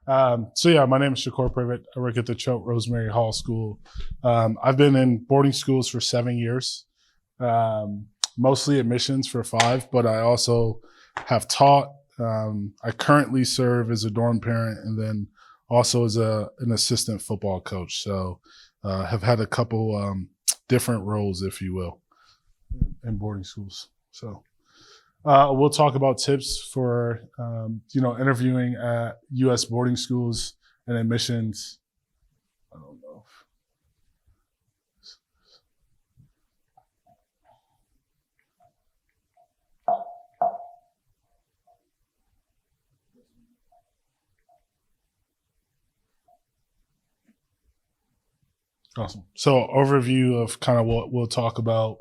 So yeah, my name is ShaCor Privott. I work at the Choate Rosemary Hall school. I've been in boarding schools for 7 years, mostly admissions for 5, but I also have taught. I currently serve as a dorm parent and then also as an assistant football coach. So have had a couple different roles, if you will, in boarding schools. So we'll talk about tips for, interviewing at U.S. boarding schools and admissions. I don't know. Awesome. So overview of kind of what we'll talk about,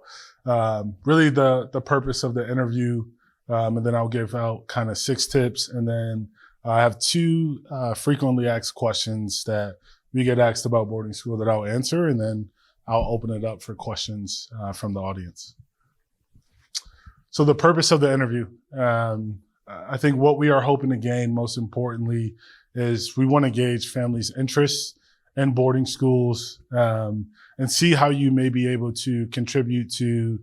really the purpose of the interview, and then I'll give out kind of 6 tips. And then I have 2 frequently asked questions that we get asked about boarding school that I'll answer, and then I'll open it up for questions from the audience. So the purpose of the interview, I think what we are hoping to gain most importantly is we want to gauge families' interests in boarding schools, and see how you may be able to contribute to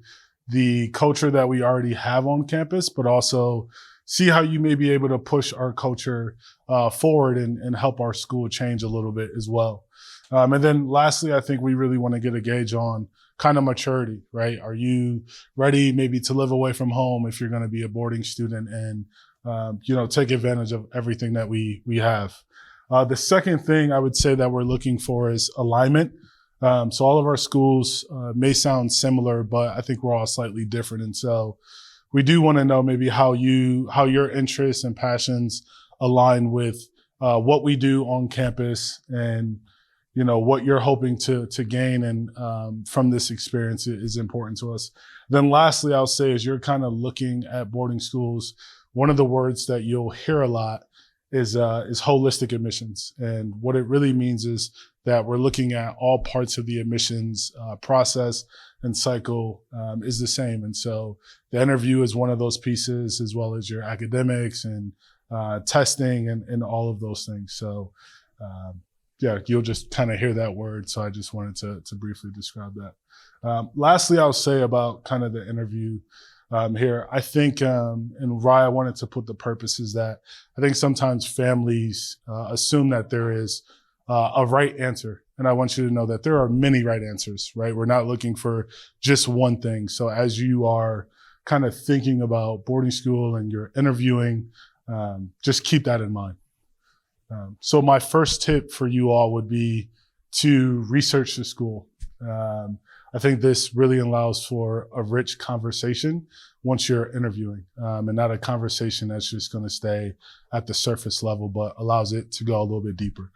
the culture that we already have on campus, but also see how you may be able to push our culture forward and help our school change a little bit as well. And then lastly, I think we really want to get a gauge on kind of maturity, right? Are you ready maybe to live away from home if you're going to be a boarding student and, take advantage of everything that we have? The second thing I would say that we're looking for is alignment. So all of our schools may sound similar, but I think we're all slightly different. And so we do want to know maybe how your interests and passions align with what we do on campus and, what you're hoping to gain and from this experience is important to us. Then lastly, I'll say as you're kind of looking at boarding schools, one of the words that you'll hear a lot is holistic admissions. And what it really means is that we're looking at all parts of the admissions process and cycle is the same. And so the interview is one of those pieces, as well as your academics and testing and all of those things. So you'll just kind of hear that word. So I just wanted to briefly describe that. Lastly, I'll say about kind of the interview here. I think, and why I wanted to put the purpose is that I think sometimes families assume that there is a right answer. And I want you to know that there are many right answers, right? We're not looking for just one thing. So as you are kind of thinking about boarding school and you're interviewing, just keep that in mind. So my first tip for you all would be to research the school. I think this really allows for a rich conversation once you're interviewing, and not a conversation that's just going to stay at the surface level, but allows it to go a little bit deeper.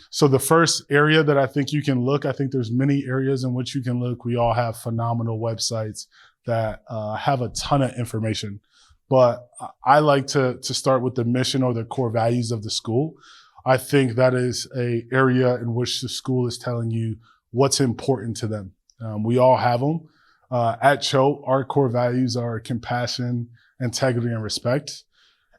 So the first area that I think you can look, I think there's many areas in which you can look. We all have phenomenal websites that have a ton of information, but I like to start with the mission or the core values of the school. I think that is an area in which the school is telling you what's important to them. We all have them. At Choate, our core values are compassion, integrity, and respect.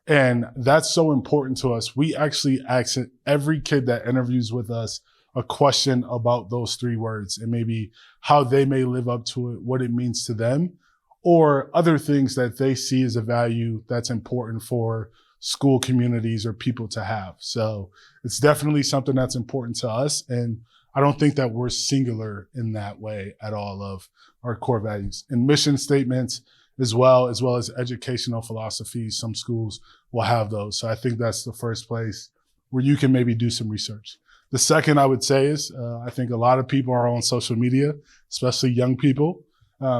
And that's so important to us. We actually ask every kid that interviews with us a question about those 3 words and maybe how they may live up to it, what it means to them, or other things that they see as a value that's important for school communities or people to have. So it's definitely something that's important to us. And I don't think that we're singular in that way at all of our core values and mission statements as well as educational philosophies. Some schools will have those. So I think that's the first place where you can maybe do some research. The second I would say is, I think a lot of people are on social media, especially young people.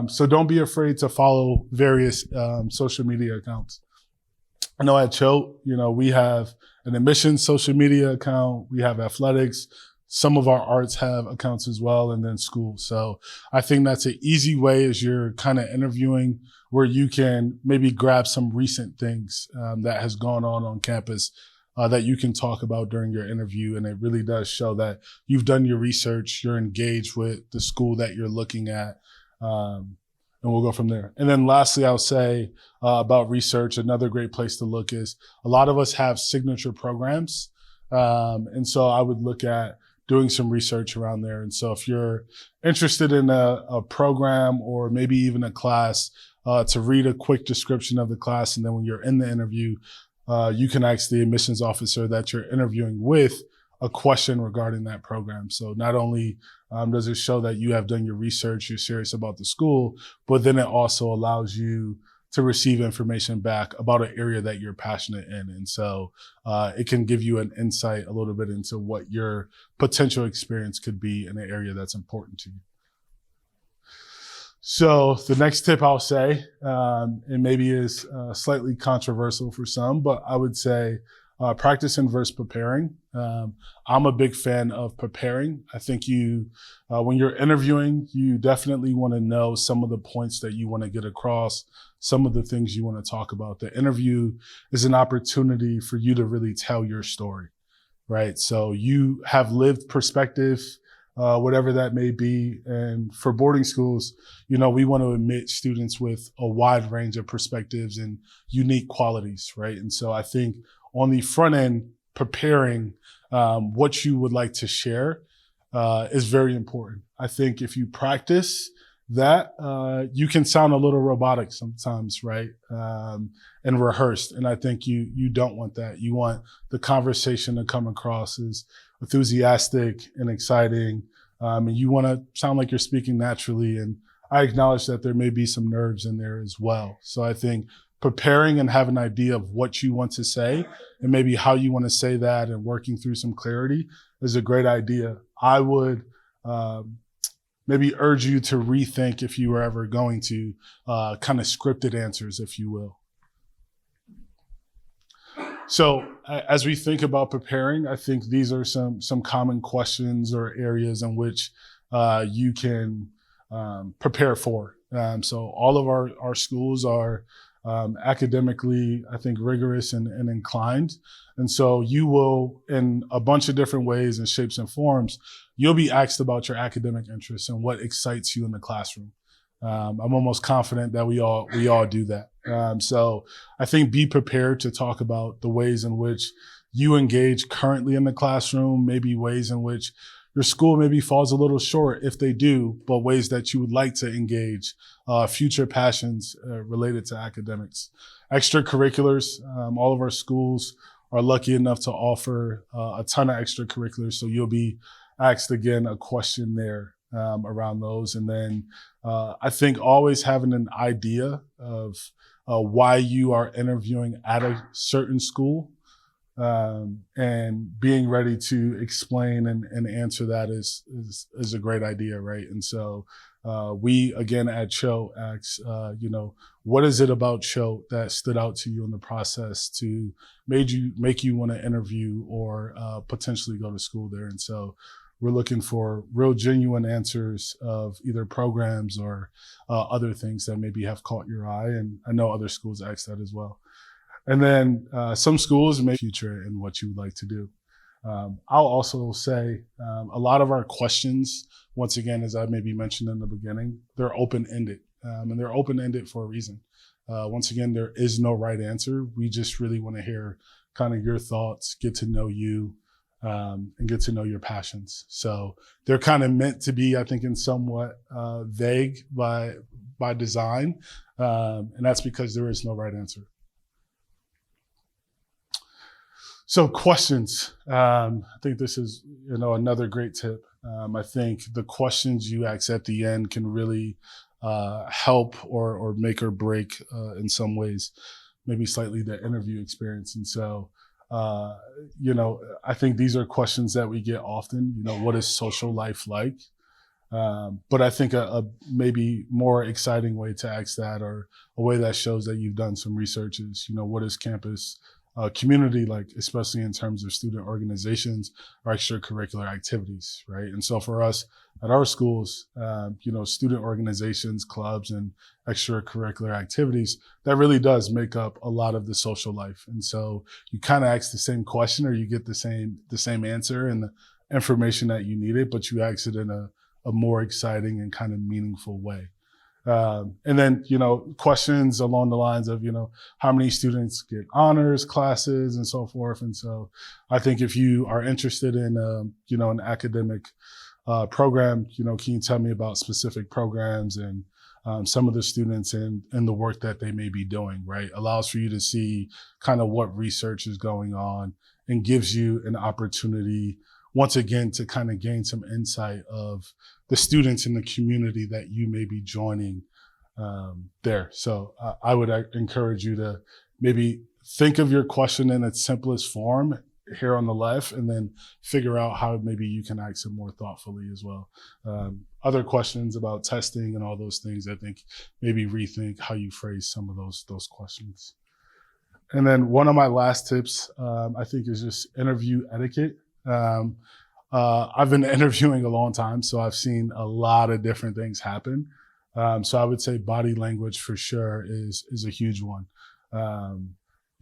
So don't be afraid to follow various social media accounts. I know at Choate, we have an admissions social media account. We have athletics. Some of our arts have accounts as well, and then schools. So I think that's an easy way as you're kind of interviewing where you can maybe grab some recent things that has gone on campus that you can talk about during your interview. And it really does show that you've done your research, you're engaged with the school that you're looking at, and we'll go from there. And then lastly, I'll say about research, another great place to look is a lot of us have signature programs And so I would look at doing some research around there. And so if you're interested in a program or maybe even a class, to read a quick description of the class. And then when you're in the interview, you can ask the admissions officer that you're interviewing with a question regarding that program. So not only does it show that you have done your research, you're serious about the school, but then it also allows you to receive information back about an area that you're passionate in. And so it can give you an insight a little bit into what your potential experience could be in an area that's important to you. So the next tip I'll say, and maybe is slightly controversial for some, but I would say practicing versus preparing. I'm a big fan of preparing. I think when you're interviewing, you definitely want to know some of the points that you want to get across, some of the things you want to talk about. The interview is an opportunity for you to really tell your story, right? So you have lived perspective, whatever that may be. And for boarding schools, we want to admit students with a wide range of perspectives and unique qualities, right? And so I think on the front end, preparing what you would like to share is very important. I think if you practice that, you can sound a little robotic sometimes, right? And rehearsed. And I think you don't want that. You want the conversation to come across as enthusiastic and exciting. And you want to sound like you're speaking naturally. And I acknowledge that there may be some nerves in there as well. So I think preparing and have an idea of what you want to say and maybe how you want to say that and working through some clarity is a great idea. I would maybe urge you to rethink if you were ever going to kind of scripted answers, if you will. So as we think about preparing, I think these are some common questions or areas in which you can prepare for. So all of our schools are academically, I think, rigorous and inclined. And so you will, in a bunch of different ways and shapes and forms, you'll be asked about your academic interests and what excites you in the classroom. I'm almost confident that we all do that. So I think be prepared to talk about the ways in which you engage currently in the classroom, maybe ways in which your school maybe falls a little short if they do, but ways that you would like to engage, future passions related to academics. Extracurriculars, all of our schools are lucky enough to offer a ton of extracurriculars. So you'll be asked again a question there around those. And then I think always having an idea of why you are interviewing at a certain school and being ready to explain and answer that is a great idea, right? And so we, again, at Choate ask, what is it about Choate that stood out to you in the process to make you want to interview or potentially go to school there? And so we're looking for real genuine answers of either programs or other things that maybe have caught your eye. And I know other schools ask that as well. And then some schools may future in what you would like to do. I'll also say a lot of our questions, once again, as I maybe mentioned in the beginning, they're open-ended. And they're open-ended for a reason. Once again, there is no right answer. We just really want to hear kind of your thoughts, get to know you, and get to know your passions. So they're kind of meant to be, I think, in somewhat vague by design. And that's because there is no right answer. So questions. I think this is, another great tip. I think the questions you ask at the end can really help or make or break in some ways, maybe slightly the interview experience. And so, I think these are questions that we get often. What is social life like? But I think a maybe more exciting way to ask that, or a way that shows that you've done some research, is, what is campus community like, especially in terms of student organizations or extracurricular activities, right? And so for us at our schools, student organizations, clubs, and extracurricular activities, that really does make up a lot of the social life. And so you kind of ask the same question, or you get the same answer and the information that you needed, but you ask it in a more exciting and kind of meaningful way. And then, questions along the lines of, how many students get honors classes and so forth. And so I think if you are interested in, an academic program, can you tell me about specific programs and some of the students and the work that they may be doing, right? Allows for you to see kind of what research is going on and gives you an opportunity, once again, to kind of gain some insight of the students in the community that you may be joining there. So I would encourage you to maybe think of your question in its simplest form here on the left, and then figure out how maybe you can ask it more thoughtfully as well. Other questions about testing and all those things, I think maybe rethink how you phrase some of those questions. And then one of my last tips, I think, is just interview etiquette. I've been interviewing a long time, so I've seen a lot of different things happen. So I would say body language for sure is a huge one.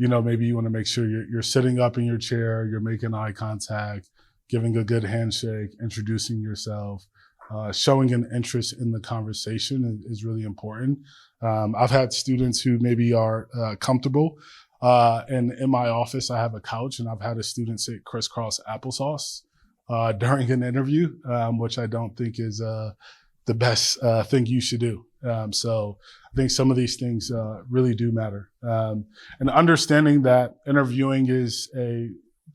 Maybe you want to make sure you're sitting up in your chair, you're making eye contact, giving a good handshake, introducing yourself, showing an interest in the conversation is really important. I've had students who maybe are comfortable, and in my office I have a couch, and I've had a student sit crisscross applesauce during an interview, which I don't think is the best thing you should do. So I think some of these things really do matter. And understanding that interviewing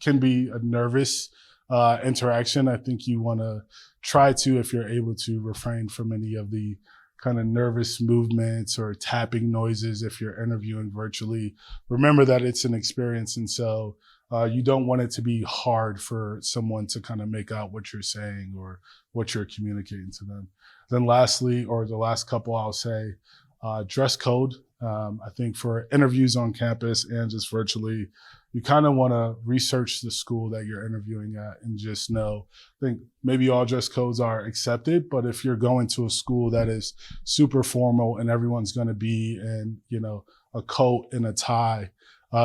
can be a nervous interaction. I think you want to try to, if you're able to, refrain from any of the kind of nervous movements or tapping noises if you're interviewing virtually. Remember that it's an experience, and so you don't want it to be hard for someone to kind of make out what you're saying or what you're communicating to them. Then lastly, or the last couple, I'll say dress code. I think for interviews on campus and just virtually, you kind of want to research the school that you're interviewing at and just know, I think maybe all dress codes are accepted, but if you're going to a school that is super formal and everyone's going to be in, a coat and a tie,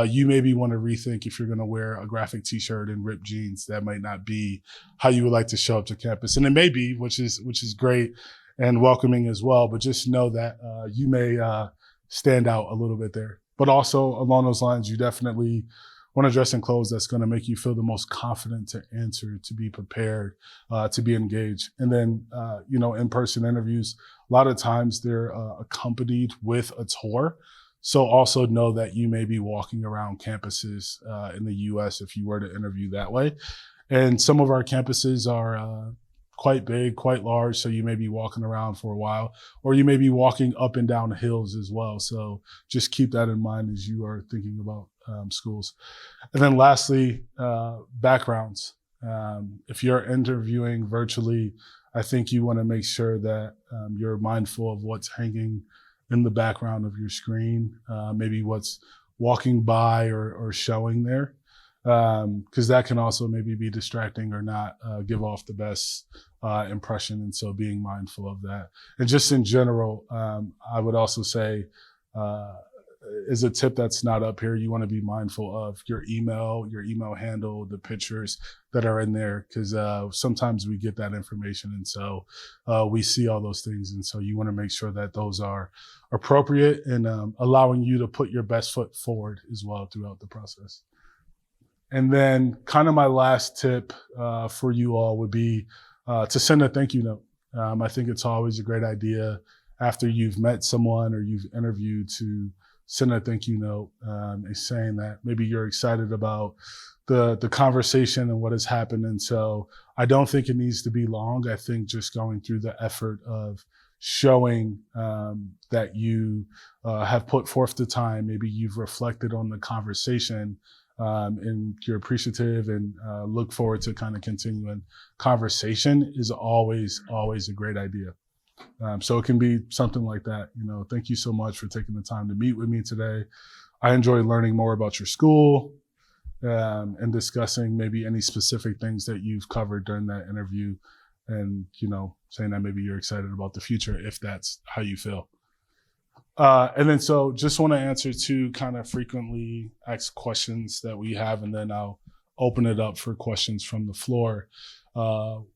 you maybe want to rethink if you're going to wear a graphic t-shirt and ripped jeans. That might not be how you would like to show up to campus. And it may be, which is great and welcoming as well, but just know that you may stand out a little bit there. But also along those lines, you definitely want to dress in clothes that's going to make you feel the most confident to answer, to be prepared, to be engaged. And then, in-person interviews, a lot of times they're accompanied with a tour. So also know that you may be walking around campuses in the U.S. if you were to interview that way. And some of our campuses are quite big, quite large, so you may be walking around for a while, or you may be walking up and down hills as well. So just keep that in mind as you are thinking about schools. And then lastly, backgrounds. If you're interviewing virtually, I think you want to make sure that you're mindful of what's hanging in the background of your screen, maybe what's walking by or showing there, because that can also maybe be distracting or not give off the best impression. And so being mindful of that. And just in general, I would also say, is a tip that's not up here, you want to be mindful of your email handle, the pictures that are in there, because sometimes we get that information, and so we see all those things, and so you want to make sure that those are appropriate and allowing you to put your best foot forward as well throughout the process. And then kind of my last tip for you all would be to send a thank you note. I think it's always a great idea after you've met someone or you've interviewed to send a thank you note, is saying that maybe you're excited about the conversation and what has happened. And so I don't think it needs to be long. I think just going through the effort of showing that you have put forth the time, maybe you've reflected on the conversation, and you're appreciative and look forward to kind of continuing conversation is always a great idea. So it can be something like that. Thank you so much for taking the time to meet with me today. I enjoy learning more about your school and discussing maybe any specific things that you've covered during that interview, and, saying that maybe you're excited about the future if that's how you feel. And then so just want to answer two kind of frequently asked questions that we have, and then I'll open it up for questions from the floor.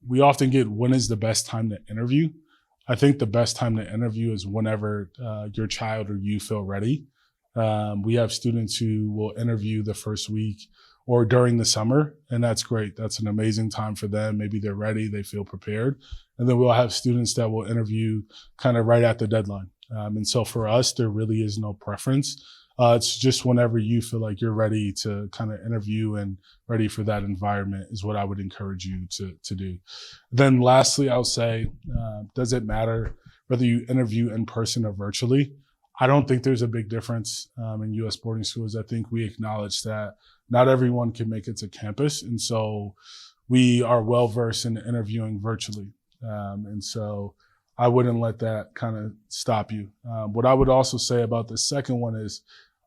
We often get, when is the best time to interview? I think the best time to interview is whenever your child or you feel ready. We have students who will interview the first week or during the summer, and that's great. That's an amazing time for them. Maybe they're ready, they feel prepared. And then we'll have students that will interview kind of right at the deadline. And so for us, there really is no preference. It's just whenever you feel like you're ready to kind of interview and ready for that environment is what I would encourage you to do. Then lastly, I'll say, does it matter whether you interview in person or virtually? I don't think there's a big difference in U.S. boarding schools. I think we acknowledge that not everyone can make it to campus. And so we are well-versed in interviewing virtually. And so I wouldn't let that kind of stop you. What I would also say about the second one is,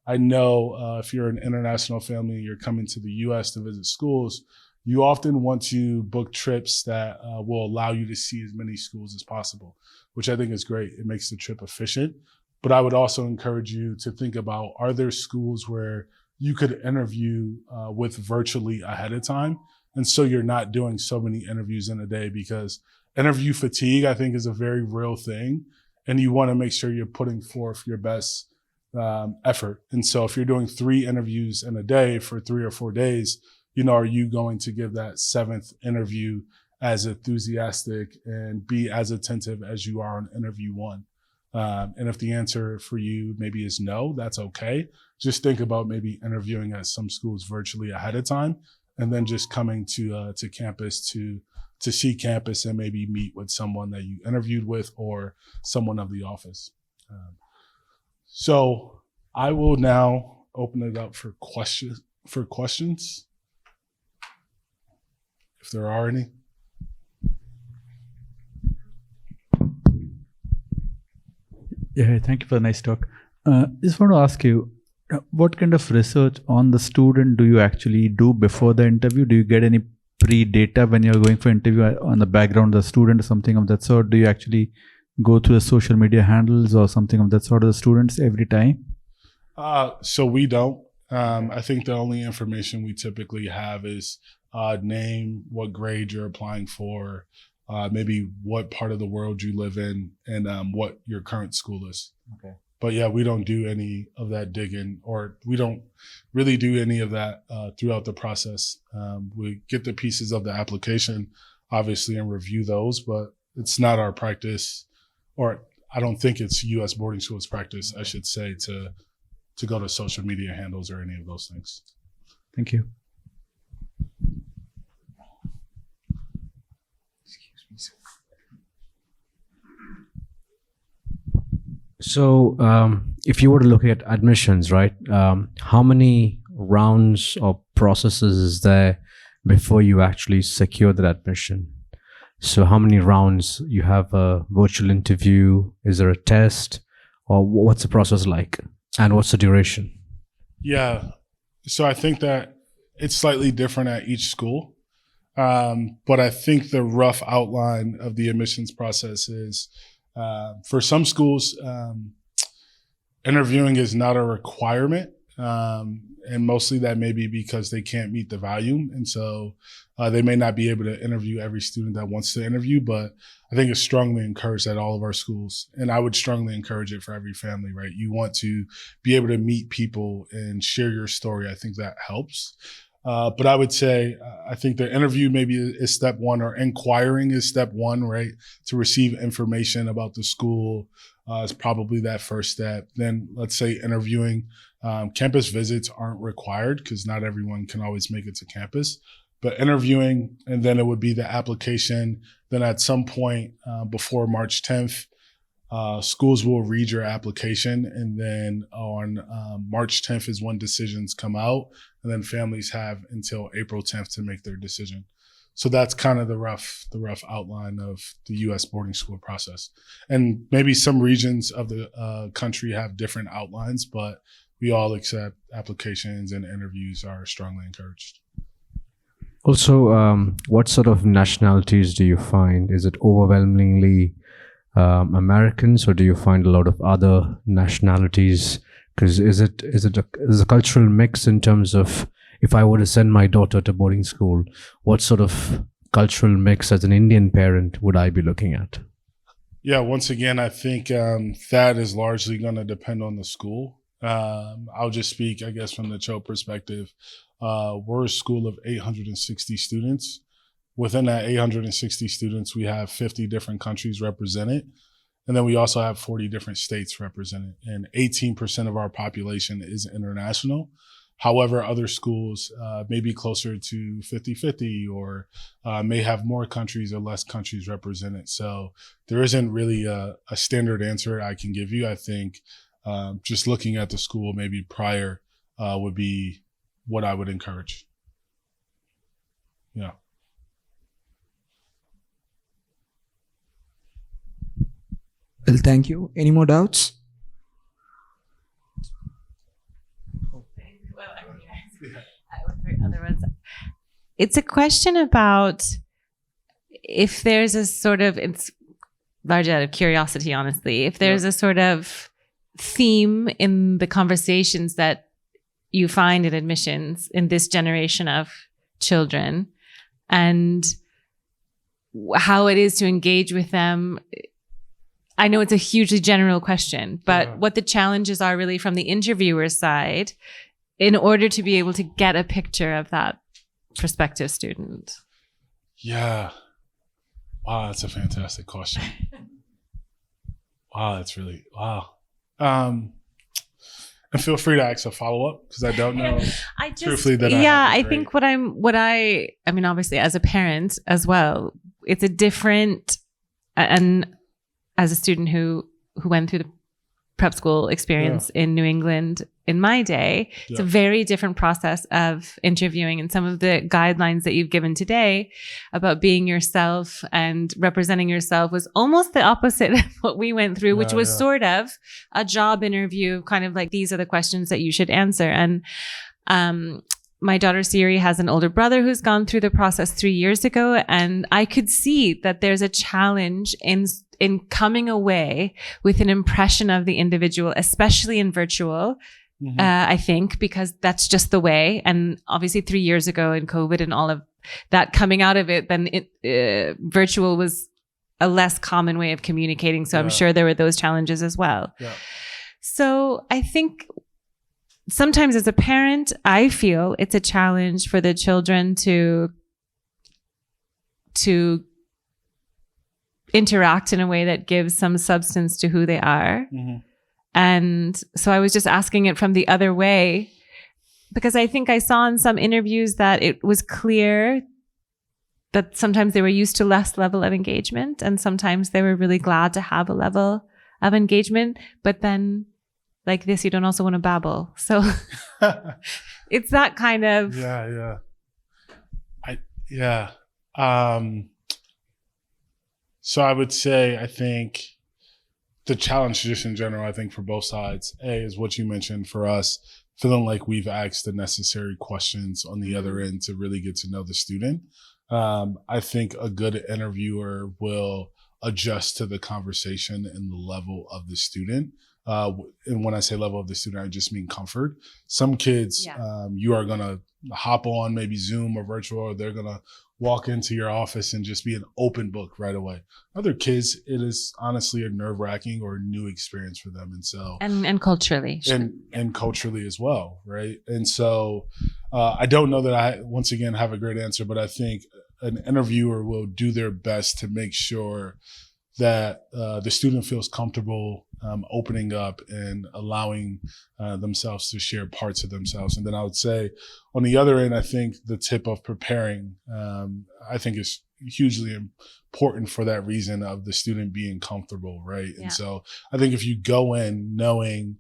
I know if you're an international family and you're coming to the U.S. to visit schools, you often want to book trips that will allow you to see as many schools as possible, which I think is great. It makes the trip efficient. But I would also encourage you to think about, are there schools where you could interview with virtually ahead of time? And so you're not doing so many interviews in a day, because interview fatigue, I think, is a very real thing. And you want to make sure you're putting forth your best effort. And so if you're doing 3 interviews in a day for 3 or 4 days, are you going to give that 7th interview as enthusiastic and be as attentive as you are on interview 1? And if the answer for you maybe is no, that's okay. Just think about maybe interviewing at some schools virtually ahead of time, and then just coming to campus to see campus and maybe meet with someone that you interviewed with or someone of the office. So I will now open it up for questions, if there are any. Yeah, thank you for the nice talk. Just want to ask you, what kind of research on the student do you actually do before the interview? Do you get any pre-data when you're going for interview on the background of the student or something of that sort? Do you actually go through the social media handles or something of that sort of the students every time? So we don't. I think the only information we typically have is name, what grade you're applying for, maybe what part of the world you live in, and what your current school is. Okay. But yeah, we don't do any of that digging, or we don't really do any of that throughout the process. We get the pieces of the application, obviously, and review those, but it's not our practice, or I don't think it's U.S. boarding schools practice, I should say, to go to social media handles or any of those things. Thank you. So if you were to look at admissions, right, how many rounds or processes is there before you actually secure that admission? So how many rounds? You have a virtual interview? Is there a test? Or what's the process like? And what's the duration? Yeah. So I think that it's slightly different at each school. But I think the rough outline of the admissions process is, for some schools, interviewing is not a requirement. And mostly that may be because they can't meet the volume. And so they may not be able to interview every student that wants to interview, but I think it's strongly encouraged at all of our schools. And I would strongly encourage it for every family, right? You want to be able to meet people and share your story. I think that helps. But I would say, I think the interview maybe is step one, or inquiring is step one, right? To receive information about the school is probably that first step. Then let's say interviewing. Campus visits aren't required because not everyone can always make it to campus. But interviewing, and then it would be the application. Then at some point before March 10th, schools will read your application, and then on March 10th is when decisions come out, and then families have until April 10th to make their decision. So that's kind of the rough outline of the U.S. boarding school process. And maybe some regions of the country have different outlines, but we all accept applications, and interviews are strongly encouraged. Also, what sort of nationalities do you find? Is it overwhelmingly Americans, or do you find a lot of other nationalities? Because is a cultural mix in terms of, if I were to send my daughter to boarding school, what sort of cultural mix as an Indian parent would I be looking at? Yeah, once again, I think that is largely going to depend on the school. I'll just speak, I guess, from the Choate perspective. We're a school of 860 students. Within that 860 students, we have 50 different countries represented. And then we also have 40 different states represented. And 18% of our population is international. However, other schools may be closer to 50-50 or may have more countries or less countries represented. So there isn't really a standard answer I can give you. I think just looking at the school maybe prior would be what I would encourage. Yeah. Well, thank you. Any more doubts? It's a question about if there's a sort of, it's largely out of curiosity, honestly, if there's a sort of theme in the conversations that you find in admissions in this generation of children and how it is to engage with them. I know it's a hugely general question, but what the challenges are really from the interviewer's side in order to be able to get a picture of that prospective student. Yeah. Wow, that's a fantastic question. Wow, that's really, wow. And feel free to ask a follow-up because I don't know truthfully that I think I mean, obviously as a parent as well, it's a different, and as a student who went through the prep school experience in New England in my day, it's a very different process of interviewing, and some of the guidelines that you've given today about being yourself and representing yourself was almost the opposite of what we went through, which was sort of a job interview, kind of like, these are the questions that you should answer. And my daughter Siri has an older brother who's gone through the process 3 years ago, and I could see that there's a challenge in coming away with an impression of the individual, especially in virtual. I think, because that's just the way. And obviously 3 years ago in COVID and all of that coming out of it, then virtual was a less common way of communicating. So I'm sure there were those challenges as well. So I think sometimes as a parent, I feel it's a challenge for the children to interact in a way that gives some substance to who they are. And so I was just asking it from the other way, because I think I saw in some interviews that it was clear that sometimes they were used to less level of engagement, and sometimes they were really glad to have a level of engagement. But then, like this, you don't also want to babble. So it's that kind of. So I would say, I think the challenge just in general, I think for both sides, is what you mentioned for us, feeling like we've asked the necessary questions on the other end to really get to know the student. I think a good interviewer will adjust to the conversation and the level of the student. And when I say level of the student, I just mean comfort. Some kids, you are going to hop on maybe Zoom or virtual, or they're going to walk into your office and just be an open book right away. Other kids, it is honestly a nerve-wracking or new experience for them. And so, and culturally. And culturally as well. Right. And so, I don't know that I, once again, have a great answer, but I think an interviewer will do their best to make sure that the student feels comfortable opening up and allowing themselves to share parts of themselves. And then I would say on the other end, I think the tip of preparing, I think is hugely important for that reason of the student being comfortable, right? And so I think if you go in knowing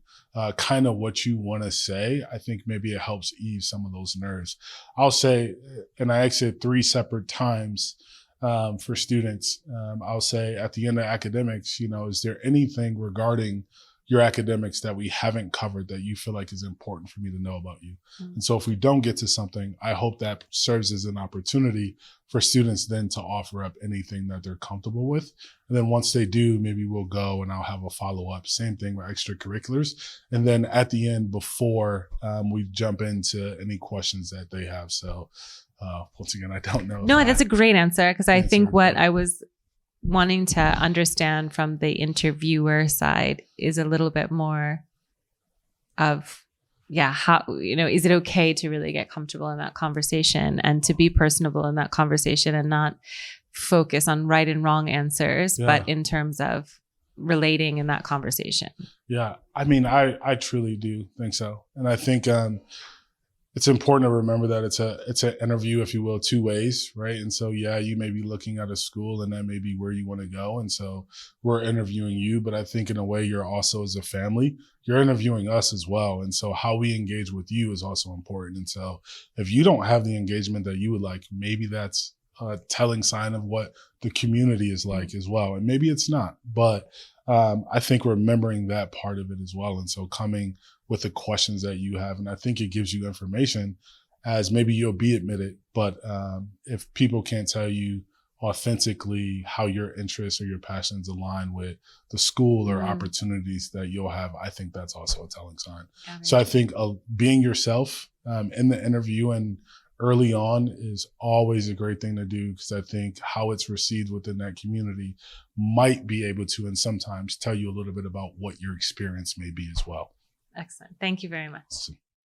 kind of what you want to say, I think maybe it helps ease some of those nerves. I'll say, and I asked it 3 separate times, for students, I'll say at the end of academics, is there anything regarding your academics that we haven't covered that you feel like is important for me to know about you? And so if we don't get to something, I hope that serves as an opportunity for students then to offer up anything that they're comfortable with. And then once they do, maybe we'll go and I'll have a follow-up. Same thing with extracurriculars. And then at the end, before we jump into any questions that they have. So once again, I don't know. No, that's a great answer, because I think what I was wanting to understand from the interviewer side is a little bit more of, how, is it okay to really get comfortable in that conversation and to be personable in that conversation and not focus on right and wrong answers, but in terms of relating in that conversation. Yeah. I mean, I truly do think so. And I think, it's important to remember that it's an interview, if you will, two ways, right? And so, you may be looking at a school and that may be where you want to go. And so we're interviewing you, but I think in a way you're also, as a family, you're interviewing us as well. And so how we engage with you is also important. And so if you don't have the engagement that you would like, maybe that's a telling sign of what the community is like as well. And maybe it's not, but I think remembering that part of it as well. And so coming with the questions that you have, and I think it gives you information as maybe you'll be admitted, but if people can't tell you authentically how your interests or your passions align with the school or opportunities that you'll have, I think that's also a telling sign. So I think being yourself in the interview and early on is always a great thing to do, because I think how it's received within that community might be able to, and sometimes tell you a little bit about what your experience may be as well. Excellent. Thank you very much. Awesome.